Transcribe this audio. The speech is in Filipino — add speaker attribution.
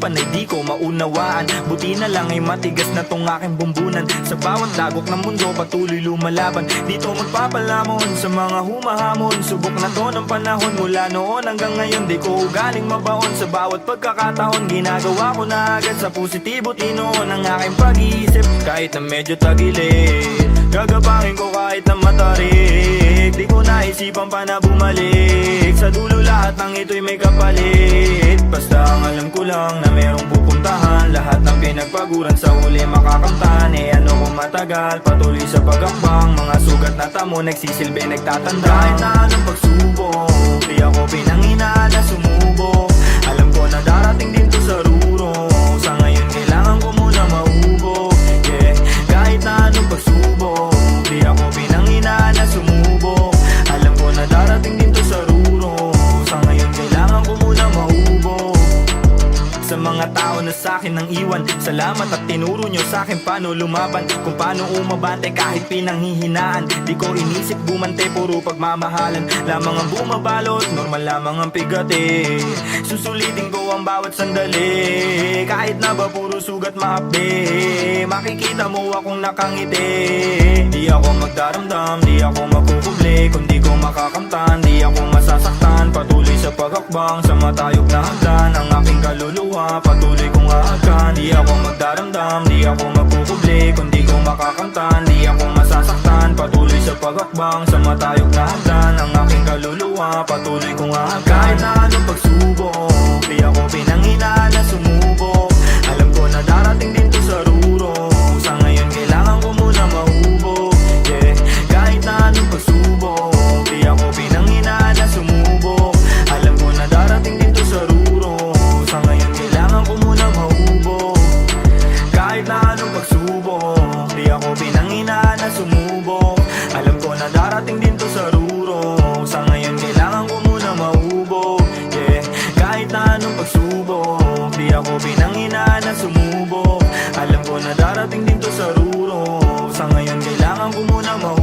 Speaker 1: panay di ko maunawaan. Buti na lang ay matigas na tong aking bumbunan. Sa bawat dagok ng mundo patuloy lumalaban. Dito magpapalamon sa mga humahamon. Subok na to ng panahon mula noon hanggang ngayon. Di ko ugaling mabaon sa bawat pagkakataon. Ginagawa ko na agad sa positibo tinoon ang aking pag-iisip. Kahit na medyo tagilid, gagapangin ko kahit na matarik. Di ko naisipan pa na bumalik. Sa dulo lahat ng ito'y may kapalit. Basta ang alam ko lang na merong pupuntahan. Lahat ng pinagpaguran sa huli makakamtan. Eh ano kung matagal, patuloy sa pagakbang. Mga sugat na tamo nagsisilbi nagtatanda. Kahit na anong pagsubok, di ako pinanghinaan na sumubok. Alam ko na darating din to sa ruro. Sa ngayon kailangan ko muna maubok. Yeah, kahit na anong pagsubok, di ako pinanghinaan na sumubok. Alam ko na darating din to sa ruro. Sa ngayon kailangan ko muna maubok. Sa mga tao na sa'kin nang iwan, salamat at tinuro nyo sa'kin paano lumaban. Kung paano umabante kahit pinanghihinaan. Di ko inisip bumante, puro pagmamahalan lamang ang bumabalot, normal lamang ang pigati. Susulitin ko ang bawat sandali. Kahit na ba puro sugat mahapdi, makikita mo akong nakangiti. Di ako magdaramdam, di ako magkukubli. Kung di ko makakamtan, di ako masasaktan. Patuloy sa pagakbang sa matayog na hagdan. Ang aking kaluluwa patuloy kong hahagan. Di ako magdaramdam, di ako magkukubli. Kung di ko makakamtan, di ako masasaktan. Patuloy sa pagakbang sa matayog na hagdan. Ang aking kaluluwa patuloy kong hahagan. Kahit na anong pagsubok, di ako pinanghinaan na sumubok. Alam ko na darating din to sa ruro. Sa ngayon kailangan ko muna mahubog. Yeah, kahit na anong pagsubok, di ako pinanghinaan na sumubok. Alam ko na darating din to sa ruro. Sa ngayon kailangan ko muna mahubog. Kahit na anong pagsubok, di ako pinanghinaan na sumubok. Alam ko na darating din to sa ruro. Sa ngayon kailangan ko muna mahubog. Yeah, kahit na anong pagsubok, di ako pinanghinaan na sumubok. Alam ko na darating din to sa ruro. Sa ngayon kailangan ko muna mahubog.